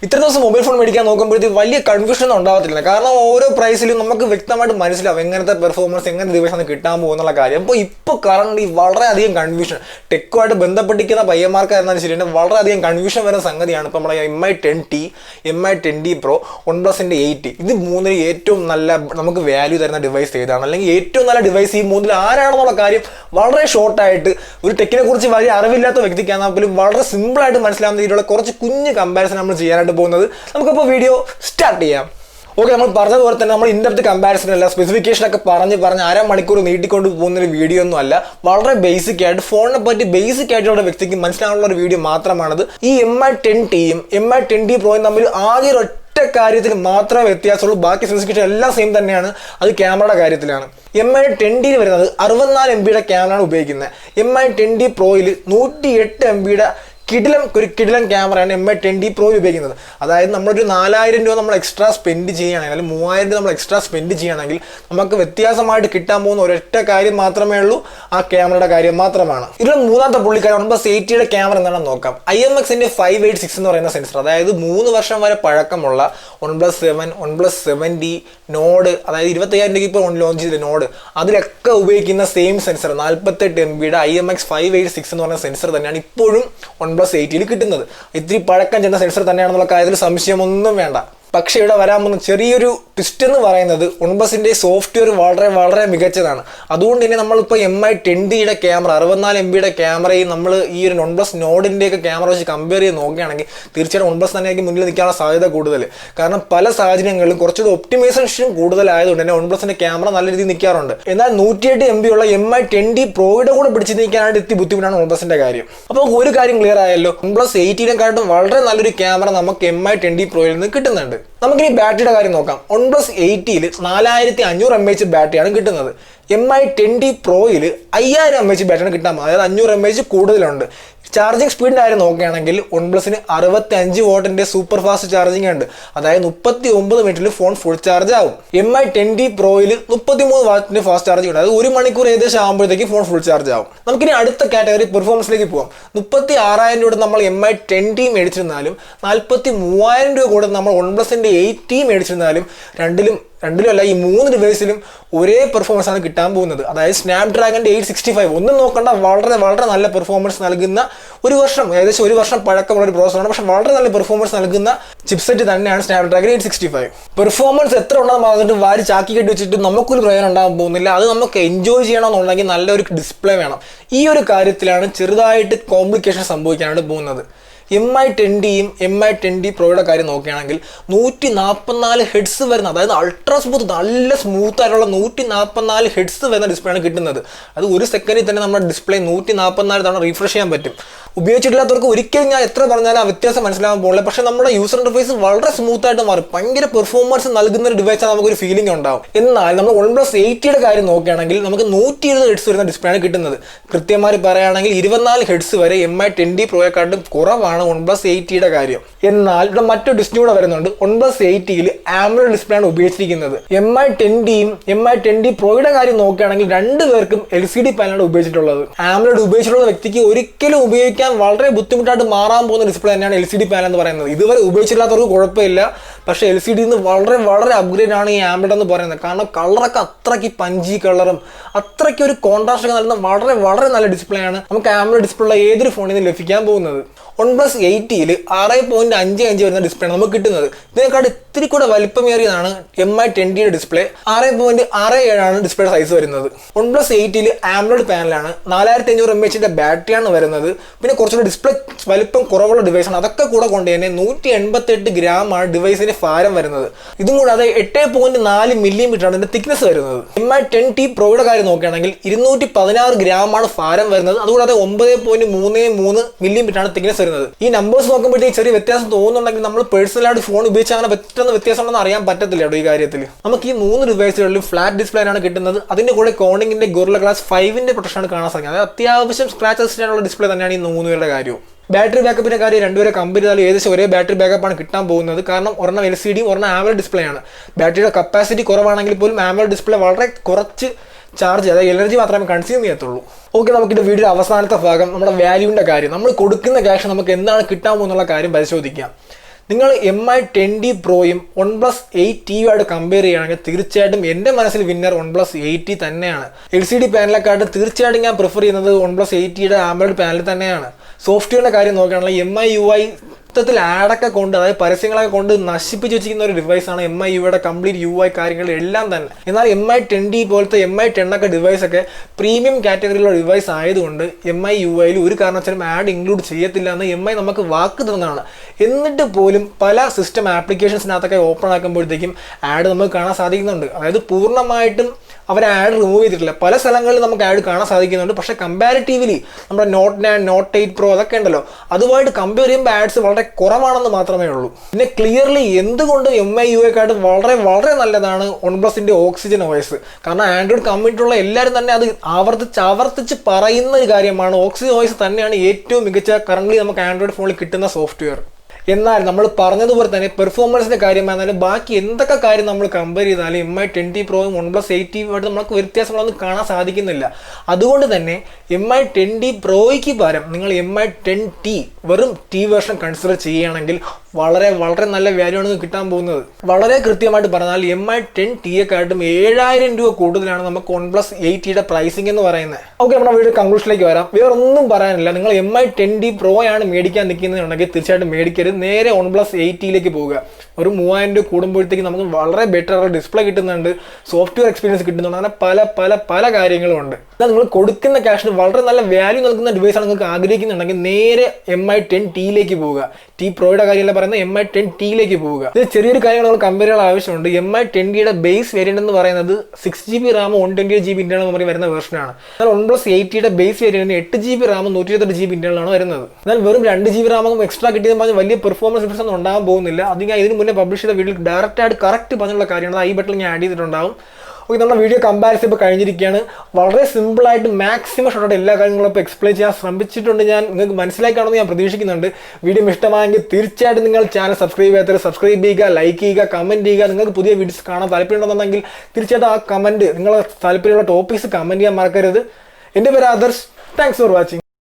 ഇത്രയും ദിവസം mobile phone മേടിക്കാൻ നോക്കുമ്പോഴത്തേക്ക് വലിയ കൺഫ്യൂഷൻ ഒന്നും ഉണ്ടാകത്തില്ല. കാരണം ഓരോ പ്രൈസിലും നമുക്ക് വ്യക്തമായിട്ട് മനസ്സിലാവും എങ്ങനത്തെ പെർഫോമൻസ് എങ്ങനെ ദിവസം കിട്ടാൻ പോകുന്നുള്ള കാര്യം. അപ്പോൾ ഇപ്പോൾ കറണ്ട് വളരെയധികം കൺഫ്യൂഷൻ ടെക്കുമായിട്ട് ബന്ധപ്പെട്ടിരിക്കുന്ന പയ്യന്മാർക്കായിരുന്നാലും ശരി വളരെയധികം കൺഫ്യൂഷൻ വരുന്ന സംഗതിയാണ് ഇപ്പോൾ നമ്മളെ MI10T, MI10D Pro, OnePlusന്റെ 8 ഇത് മൂന്നിൽ ഏറ്റവും നല്ല നമുക്ക് വാല്യൂ തരുന്ന ഡിവൈസ് ഏതാണ്, അല്ലെങ്കിൽ ഏറ്റവും നല്ല ഡിവൈസ് ഈ മൂന്നിൽ ആരാണെന്നുള്ള കാര്യം വളരെ ഷോർട്ടായിട്ട് ഒരു ടെക്കിനെ കുറിച്ച് വലിയ അറിവില്ലാത്ത വ്യക്തിക്കാണെങ്കിൽ പോലും വളരെ സിമ്പിളായിട്ട് മനസ്സിലാവുന്ന രീതിയിലുള്ള കുറച്ച് കുഞ്ഞ് കമ്പാരിസൺ നമ്മൾ ചെയ്യാനായിട്ട് പോകുന്നത്. നമുക്കപ്പോൾ വീഡിയോ സ്റ്റാർട്ട് ചെയ്യാം. ഓക്കെ, നമ്മൾ പറഞ്ഞതുപോലെ തന്നെ നമ്മൾ ഇൻഡെപ്ത് കമ്പാരിസൺ അല്ല, സ്പെസിഫിക്കേഷനൊക്കെ പറഞ്ഞ് അരമണിക്കൂർ നീട്ടിക്കൊണ്ട് പോകുന്നൊരു വീഡിയോ ഒന്നും അല്ല. വളരെ ബേസിക് ആയിട്ട് ഫോണിനെ പറ്റി ബേസിക് ആയിട്ടുള്ള വ്യക്തിക്ക് മനസ്സിലാവുന്ന ഒരു വീഡിയോ മാത്രമാണത്. ഈ MI10Tയും MI10D Proയും തമ്മിൽ ആകെ ഒറ്റ കാര്യത്തിൽ മാത്രമേ വ്യത്യാസമുള്ളൂ. ബാക്കി സ്പെസിഫിക്കേഷൻ എല്ലാം സെയിം തന്നെയാണ്. അത് ക്യാമറയുടെ കാര്യത്തിലാണ്. MI10D വരുന്നത് 64 MB ക്യാമറയാണ് ഉപയോഗിക്കുന്നത്. MI10D Proയിൽ 108 MB കിടിലം ക്യാമറയാണ് MI10D Pro ഉപയോഗിക്കുന്നത്. അതായത് നമ്മളൊരു 4000 രൂപ നമ്മൾ എക്സ്ട്രാ സ്പെൻഡ് ചെയ്യുകയാണെങ്കിൽ, അല്ലെങ്കിൽ 3000 രൂപ നമ്മൾ എക്സ്ട്രാ സ്പെൻഡ് ചെയ്യുകയാണെങ്കിൽ നമുക്ക് വ്യത്യാസമായിട്ട് കിട്ടാൻ പോകുന്ന ഒരൊറ്റ കാര്യം മാത്രമേ ഉള്ളൂ, ആ ക്യാമറയുടെ കാര്യം മാത്രമാണ്. ഇതിൽ മൂന്നാമത്തെ പുള്ളിക്കാരൻ OnePlus 8യുടെ ക്യാമറ എന്താണെന്ന് നോക്കാം. IMXന്റെ 586 എന്ന് പറയുന്ന സെൻസർ, അതായത് 3 വർഷം വരെ പഴക്കമുള്ള OnePlus 7, OnePlus 7D, നോഡ്, അതായത് 25,000 രൂപയ്ക്ക് ഇപ്പോൾ ലോഞ്ച് ചെയ്ത നോഡ്, അതിലൊക്കെ ഉപയോഗിക്കുന്ന സെയിം സെൻസർ 48 MB IMX 586 എന്ന് പറയുന്ന സെൻസർ തന്നെയാണ് ഇപ്പോഴും OnePlus 8ൽ കിട്ടുന്നത്. ഇത്തിരി പഴക്കം ചെന്ന സെൻസർ തന്നെയാണെന്നുള്ള കാര്യത്തിൽ സംശയമൊന്നും വേണ്ട. പക്ഷേ ഇവിടെ വരാൻ പോകുന്ന ചെറിയൊരു ട്വിസ്റ്റ് എന്ന് പറയുന്നത് OnePlusന്റെ സോഫ്റ്റ്വെയർ വളരെ മികച്ചതാണ്. അതുകൊണ്ട് തന്നെ നമ്മളിപ്പോൾ MI10Dയുടെ ക്യാമറ 64 MB ക്യാമറയും നമ്മൾ ഈ ഒരു OnePlus നോഡിൻ്റെയൊക്കെ ക്യാമറ വെച്ച് കമ്പയർ ചെയ്ത് നോക്കുകയാണെങ്കിൽ തീർച്ചയായിട്ടും OnePlus തന്നെയായിരിക്കും മുന്നിൽ നിൽക്കാനുള്ള സാധ്യത കൂടുതൽ. കാരണം പല സാഹചര്യങ്ങളിലും കുറച്ചുകൂടി ഒപ്റ്റിമൈസേഷൻ കൂടുതലായതുകൊണ്ട് തന്നെ OnePlusന്റെ ക്യാമറ നല്ല രീതിയിൽ നിൽക്കാറുണ്ട്. എന്നാൽ 108 MB ഉള്ള MI10D Proയുടെ കൂടെ പിടിച്ച് നിൽക്കാനായിട്ട് എത്തി ബുദ്ധിമുട്ടാണ് OnePlusന്റെ കാര്യം. അപ്പോൾ ഒരു കാര്യം ക്ലിയർ ആയല്ലോ, OnePlus 8നെക്കാട്ടും വളരെ നല്ലൊരു ക്യാമറ നമുക്ക് MI10D Proയിൽ നിന്ന് കിട്ടുന്നുണ്ട്. നമുക്കിനി ബാറ്ററിയുടെ കാര്യം നോക്കാം. OnePlus 8ൽ 4500 mAh ബാറ്ററിയാണ് കിട്ടുന്നത്. MI10D Proയിൽ 5000 mAh ബാറ്ററിയാണ് കിട്ടാൻ, അതായത് 500 mAh കൂടുതലുണ്ട്. ചാർജിങ് സ്പീഡിൻ്റെ കാര്യം നോക്കുകയാണെങ്കിൽ OnePlusന് 65 വാട്ടിൻ്റെ സൂപ്പർ ഫാസ്റ്റ് ചാർജിങ് ഉണ്ട്. അതായത് 39 മിനിറ്റിൽ ഫോൺ ഫുൾ ചാർജ് ആവും. MI10D Proയിൽ 33 വാട്ടിൻ്റെ ഫാസ്റ്റ് ചാർജിങ് ഉണ്ട്. അത് 1 മണിക്കൂർ ഏകദേശം ആകുമ്പോഴത്തേക്ക് ഫോൺ ഫുൾ ചാർജ് ആവും. നമുക്കിനി അടുത്ത കാറ്റഗറി പെർഫോമൻസിലേക്ക് പോകാം. 36,000 രൂപ നമ്മൾ MI10D മേടിച്ചിരുന്നാലും 43,000 രൂപ കൂടെ നമ്മൾ OnePlusന്റെ 8T മേടിച്ചിരുന്നാലും രണ്ടിലും അല്ല, ഈ 3 ഡിവൈസിലും ഒരേ പെർഫോമൻസ് ആണ് കിട്ടാൻ പോകുന്നത്. അതായത് സ്നാപ്ഡ്രാഗന്റെ 865 ഒന്നും നോക്കണ്ട, വളരെ നല്ല പെർഫോമൻസ് നൽകുന്ന ഏകദേശം ഒരു വർഷം പഴക്കമുള്ള ഒരു പ്രോസസ്സറാണ്. പക്ഷെ വളരെ നല്ല പെർഫോമൻസ് നൽകുന്ന ചിപ്സെറ്റ് തന്നെയാണ് സ്നാപ്ഡ്രാഗൺ 865. പെർഫോമൻസ് എത്ര ഉണ്ടെന്ന് പറഞ്ഞിട്ട് വാരി ചാക്കി കെട്ടി വെച്ചിട്ട് നമുക്കൊരു പ്രയോജനം ഉണ്ടാകാൻ പോകുന്നില്ല. അത് നമുക്ക് എൻജോയ് ചെയ്യണമെന്നുണ്ടെങ്കിൽ നല്ലൊരു ഡിസ്പ്ലേ വേണം. ഈ ഒരു കാര്യത്തിലാണ് ചെറുതായിട്ട് കോംപ്ലിക്കേഷൻ സംഭവിക്കാനായിട്ട് പോകുന്നത്. MI10Dയും MI10D Proയുടെ കാര്യം നോക്കുകയാണെങ്കിൽ 144 ഹെഡ്സ് വരുന്ന, അതായത് അൾട്രാ സ്മൂത്ത്, നല്ല സ്മൂത്ത് ആയിട്ടുള്ള 144 ഹെഡ്സ് വരുന്ന ഡിസ്പ്ലേ ആണ് കിട്ടുന്നത്. അത് ഒരു സെക്കൻഡിൽ തന്നെ നമ്മുടെ ഡിസ്പ്ലേ 144 തവണ റീഫ്രഷ് ചെയ്യാൻ പറ്റും. ഉപയോഗിച്ചിട്ടില്ലാത്തവർക്ക് ഒരിക്കലും ഞാൻ എത്ര പറഞ്ഞാലും ആ വ്യത്യാസം മനസ്സിലാകാൻ പോകില്ല. പക്ഷേ നമ്മുടെ യൂസർ ഇന്റർഫേസ് വളരെ സ്മൂത്ത് ആയിട്ട് മാറും. ഭയങ്കര പെർഫോമൻസ് നൽകുന്ന ഒരു ഡിവൈസാണ്, നമുക്കൊരു ഫീലിംഗ് ഉണ്ടാവും. എന്നാൽ നമ്മൾ OnePlus 8യുടെ കാര്യം നോക്കുകയാണെങ്കിൽ നമുക്ക് 120 ഹെഡ്സ് വരുന്ന ഡിസ്പ്ലേ ആണ് കിട്ടുന്നത്. കൃത്യമായി പറയുകയാണെങ്കിൽ 24 ഹെഡ്സ് വരെ MI10D Proയെക്കാട്ടും കുറവാണ് OnePlus 8യുടെ കാര്യം. എന്നാൽ ഇവിടെ മറ്റൊരു ഡിസ്പ്ലേ കൂടെ വരുന്നുണ്ട്. OnePlus 8ൽ AMOLED ഡിസ്പ്ലേ ആണ് ഉപയോഗിച്ചിരിക്കുന്നത്. MI10Dയും MI10D Proയുടെ കാര്യം നോക്കുകയാണെങ്കിൽ രണ്ടുപേർക്കും LCD പാനലാണ് ഉപയോഗിച്ചിട്ടുള്ളത്. AMOLED ഉപയോഗിച്ചിട്ടുള്ള വ്യക്തിക്ക് ഒരിക്കലും ഉപയോഗിക്കാൻ വളരെ ബുദ്ധിമുട്ടായിട്ട് മാറാൻ പോകുന്ന ഡിസ്പ്ലേ തന്നെയാണ് LCD പാനൽ എന്ന് പറയുന്നത്. ഇതുവരെ ഉപയോഗിച്ചില്ലാത്തവർക്ക് കുഴപ്പമില്ല, പക്ഷേ LCD വളരെ അപ്ഗ്രേഡ് ആണ് ഈ AMOLED എന്ന് പറയുന്നത്. കാരണം കളറൊക്കെ അത്രയ്ക്ക് പഞ്ചി കളറും അത്രയ്ക്ക് ഒരു കോൺട്രാസ്റ്റ് ഒക്കെ നൽകുന്ന വളരെ നല്ല ഡിസ്പ്ലേ ആണ് നമുക്ക് AMOLED ഡിസ്പ്ലേ ഉള്ള ഏതൊരു ഫോണിൽ നിന്ന് ലഭിക്കാൻ പോകുന്നത്. OnePlus 8ൽ 6.55 വരുന്ന ഡിസ്പ്ലേ ആണ് നമുക്ക് കിട്ടുന്നത്. ഇതിനെക്കാട്ട് ഇത്തിരി കൂടെ വലിപ്പമേറിയതാണ് MI10Dയുടെ ഡിസ്പ്ലേ. 6.67 ആണ് ഡിസ്പ്ലേയുടെ സൈസ് വരുന്നത്. OnePlus 8ൽ AMOLED പാനലാണ്, 4500 mAhന്റെ ബാറ്ററിയാണ് വരുന്നത്. പിന്നെ കുറച്ചുകൂടി ഡിസ്പ്ലേ വലിപ്പം കുറവുള്ള ഡിവൈസാണ്. അതൊക്കെ കൂടെ കൊണ്ട് തന്നെ 188 ഗ്രാമാണ് ഡിവൈസിന്റെ ഭാരം വരുന്നത്. ഇതും കൂടാതെ 8.4 മില്ലിമീറ്റർ ആണ് ഇതിന്റെ തിക്നെസ് വരുന്നത്. MI10T Proയുടെ കാര്യം നോക്കുകയാണെങ്കിൽ 216 ഗ്രാമാണ് ഭാരം വരുന്നത്. അതുകൂടാതെ 9.33 മില്ലിമീറ്റർ ആണ് തിക്നെസ് വരുന്നത്. ഈ നമ്പേഴ്സ് നോക്കുമ്പോഴത്തേക്ക് ചെറിയ വ്യത്യാസം തോന്നുന്നുണ്ടെങ്കിൽ നമ്മൾ പേഴ്സണലായിട്ട് ഫോൺ ഉപയോഗിച്ച് അങ്ങനെ പെട്ടെന്ന് വ്യത്യാസം ഉണ്ടെന്ന് അറിയാൻ പറ്റത്തില്ല കേട്ടോ. ഈ കാര്യത്തിൽ നമുക്ക് ഈ 3 ഡിവൈസുകളിലും ഫ്ലാറ്റ് ഡിസ്പ്ലേ ആണ് കിട്ടുന്നത്. അതിന്റെ കൂടെ കോണിങ്ങിന്റെ Gorilla Glass 5ന്റെ പ്രൊട്ടക്ഷൻ കാണാൻ സാധിക്കും. അതായത് അത്യാവശ്യം സ്ക്രാച്ച് അസിസ്റ്റാനുള്ള ഡിസ്പ്ലേ തന്നെയാണ് ഈ 3 പേരുടെ കാര്യവും. ബാറ്ററി ബാക്കപ്പിന്റെ കാര്യം രണ്ടുപേരെ കമ്പയർ ചെയ്താലും ഏകദേശം ഒരേ ബാറ്ററി ബാക്കപ്പാണ് കിട്ടാൻ പോകുന്നത്. കാരണം ഒരെണ്ണം LCDയും ഒരെണ്ണം AMOLED ഡിസ്പ്ലേ ആണ്. ബാറ്ററിയുടെ കപ്പാസിറ്റി കുറവാണെങ്കിൽ പോലും AMOLED ഡിസ്പ്ലേ വളരെ കുറച്ച് ചാർജ്, അതായത് എനർജി മാത്രമേ കൺസ്യൂം ചെയ്യത്തുള്ളൂ. ഓക്കെ, നമുക്കിത് വീഡിയോ അവസാനത്തെ ഭാഗം നമ്മുടെ വാല്യൂവിൻ്റെ കാര്യം, നമ്മൾ കൊടുക്കുന്ന ക്യാഷ് നമുക്ക് എന്താണ് കിട്ടാൻ പോകുന്നുള്ള കാര്യം പരിശോധിക്കാം. നിങ്ങൾ MI10D പ്രോയും OnePlus 8T ആയിട്ട് കമ്പയർ ചെയ്യുകയാണെങ്കിൽ തീർച്ചയായിട്ടും എൻ്റെ മനസ്സിൽ വിന്നർ OnePlus 8T തന്നെയാണ്. LCD പാനലെക്കാട്ട് തീർച്ചയായിട്ടും ഞാൻ പ്രിഫർ ചെയ്യുന്നത് OnePlus 8Tയുടെ AMOLED പാനൽ തന്നെയാണ്. സോഫ്റ്റ്വെയറിൻ്റെ കാര്യം നോക്കുകയാണെങ്കിൽ MIUI മൊത്തത്തിൽ ആഡൊക്കെ കൊണ്ട് അതായത് പരസ്യങ്ങളൊക്കെ കൊണ്ട് നശിപ്പിച്ച് വെച്ചിരിക്കുന്ന ഒരു ഡിവൈസാണ് MIUIയുടെ കംപ്ലീറ്റ് UI കാര്യങ്ങളെല്ലാം തന്നെ. എന്നാൽ MI10D പോലത്തെ MI10 ഒക്കെ ഡിവൈസൊക്കെ പ്രീമിയം കാറ്റഗറിയിലുള്ള ഡിവൈസ് ആയതുകൊണ്ട് MIUIയിൽ ഒരു കാരണവശാലും ആഡ് ഇൻക്ലൂഡ് ചെയ്യത്തില്ല എന്ന് MI നമുക്ക് വാക്ക് തന്നതാണ്. എന്നിട്ട് പോലും പല സിസ്റ്റം ആപ്ലിക്കേഷൻസിനകത്തൊക്കെ ഓപ്പൺ ആക്കുമ്പോഴത്തേക്കും ആഡ് നമുക്ക് കാണാൻ സാധിക്കുന്നുണ്ട്. അതായത് പൂർണ്ണമായിട്ടും അവർ ആഡ് റിമൂവ് ചെയ്തിട്ടില്ല. പല സ്ഥലങ്ങളിൽ നമുക്ക് ആഡ് കാണാൻ സാധിക്കുന്നുണ്ട്. പക്ഷേ കമ്പാരിറ്റീവ്ലി നമ്മുടെ Note 9, Note 8 Pro അതൊക്കെ ഉണ്ടല്ലോ, അതുമായിട്ട് കമ്പയർ ചെയ്യുമ്പോൾ ആഡ്സ് വളരെ കുറവാണെന്ന് മാത്രമേ ഉള്ളൂ. പിന്നെ ക്ലിയർലി എന്തുകൊണ്ട് MIUIക്കാട്ട് വളരെ വളരെ നല്ലതാണ് OnePlusന്റെ ഓക്സിജൻ OS. കാരണം ആൻഡ്രോയിഡ് കമ്മ്യൂണിറ്റിയുള്ള എല്ലാവരും തന്നെ അത് ആവർത്തിച്ച് പറയുന്ന ഒരു കാര്യമാണ്. ഓക്സിജൻ OS തന്നെയാണ് ഏറ്റവും മികച്ച കറന്റ് നമുക്ക് ആൻഡ്രോയിഡ് ഫോണിൽ കിട്ടുന്ന സോഫ്റ്റ്വെയർ. എന്നാൽ നമ്മൾ പറഞ്ഞതുപോലെ തന്നെ പെർഫോമൻസിൻ്റെ കാര്യം പറഞ്ഞാലും ബാക്കി എന്തൊക്കെ കാര്യം നമ്മൾ കമ്പയർ ചെയ്താലും MI10D പ്രോയും OnePlus 8T ആയിട്ട് നമുക്ക് വ്യത്യാസങ്ങളൊന്നും കാണാൻ സാധിക്കുന്നില്ല. അതുകൊണ്ട് തന്നെ MI10D പ്രോയ്ക്ക് പകരം നിങ്ങൾ MI10T വെറും T വേർഷൻ കൺസിഡർ ചെയ്യുകയാണെങ്കിൽ വളരെ വളരെ നല്ല വാല്യൂ ആണ് കിട്ടാൻ പോകുന്നത്. വളരെ കൃത്യമായിട്ട് പറഞ്ഞാൽ MI10Tയെക്കാട്ടും 7000 രൂപ കൂടുതലാണ് നമുക്ക് OnePlus 8Tയുടെ പ്രൈസിംഗ് എന്ന് പറയുന്നത്. ഓക്കെ, നമ്മുടെ വീഡിയോ കൺക്ലൂഷനിലേക്ക് വരാം. വേറെ ഒന്നും പറയാനില്ല. നിങ്ങൾ MI10D Pro ആണ് മേടിക്കാൻ നിൽക്കുന്നതെന്നുണ്ടെങ്കിൽ തീർച്ചയായിട്ടും മേടിക്കരുത്. നേരെ OnePlus 8Tയിലേക്ക് പോവുക. ഒരു 3000 രൂപ കൂടുമ്പോഴത്തേക്ക് നമുക്ക് വളരെ ബെറ്റർ ആയിട്ട് ഡിസ്പ്ലേ കിട്ടുന്നുണ്ട്, സോഫ്റ്റ്വെയർ എക്സ്പീരിയൻസ് കിട്ടുന്നുണ്ട്, അങ്ങനെ പല പല പല കാര്യങ്ങളും ഉണ്ട്. എന്നാൽ നിങ്ങൾ കൊടുക്കുന്ന ക്യാഷിന് വളരെ നല്ല വാല്യൂ നൽകുന്ന ഡിവൈസാണ് നിങ്ങൾക്ക് ആഗ്രഹിക്കുന്നുണ്ടെങ്കിൽ നേരെ MI10Tയിലേക്ക് പോവുക. T പ്രോയുടെ കാര്യമല്ല പറയുന്നത്, MI10Tയിലേക്ക് പോവുക. ഇത് ചെറിയൊരു കാര്യങ്ങൾ നമ്മൾ കമ്പയർ ചെയ്യാൻ ആവശ്യമുണ്ട്. MI10Dയുടെ ബേസ് വേരിയന്റ് എന്ന് പറയുന്നത് 6GB RAM 128GB internal memory വരുന്ന വേർഷനാണ്. എന്നാൽ OnePlus 8Tയുടെ ബേസ് വേരിയന്റിന് 8GB RAM 128GB ഇന്റേണൽ ആണ് വരുന്നത്. എന്നാൽ വെറും 2GB RAM എക്സ്ട്രാ കിട്ടിയെന്ന് പറഞ്ഞാൽ വലിയ പെർഫോമൻസ് ഡിഫറൻസ് ഒന്നും ഉണ്ടാകാൻ പോകുന്നില്ല. അത് ഞാൻ ഇതിന് മുന്നേ പബ്ലിഷ് ചെയ്ത വീഡിയോയിൽ ഡയറക്റ്റ് ആയിട്ട് കറക്റ്റ് പറഞ്ഞുള്ള കാര്യമാണ്. ഈ ബട്ടണിൽ ഞാൻ ആഡ് ചെയ്തിട്ടുണ്ടാവും. ഓക്കെ, നമ്മുടെ വീഡിയോ കമ്പാരിസൺ ഇപ്പോൾ കഴിഞ്ഞിരിക്കുകയാണ്. വളരെ സിമ്പിളായിട്ട് മാക്സിമം ഷോർട്ടായിട്ട് എല്ലാ കാര്യങ്ങളും ഇപ്പോൾ എക്സ്പ്ലെയിൻ ചെയ്യാൻ ശ്രമിച്ചിട്ടുണ്ട്. ഞാൻ നിങ്ങൾക്ക് മനസ്സിലാക്കാണെന്ന് ഞാൻ പ്രതീക്ഷിക്കുന്നുണ്ട്. വീഡിയോ ഇഷ്ടമായെങ്കിൽ തീർച്ചയായിട്ടും നിങ്ങൾ ചാനൽ സബ്സ്ക്രൈബ് ചെയ്യാത്തവർ സബ്സ്ക്രൈബ് ചെയ്യുക, ലൈക്ക് ചെയ്യുക, കമൻറ്റ് ചെയ്യുക. നിങ്ങൾക്ക് പുതിയ വീഡിയോസ് കാണാൻ താല്പര്യമുണ്ടെന്നുണ്ടെങ്കിൽ തീർച്ചയായിട്ടും ആ കമൻറ്റ്, നിങ്ങൾ താല്പര്യമുള്ള ടോപ്പിക്സ് കമൻറ്റ് ചെയ്യാൻ മറക്കരുത്. എൻ്റെ പേര് ആദർശ്. Thanks for watching.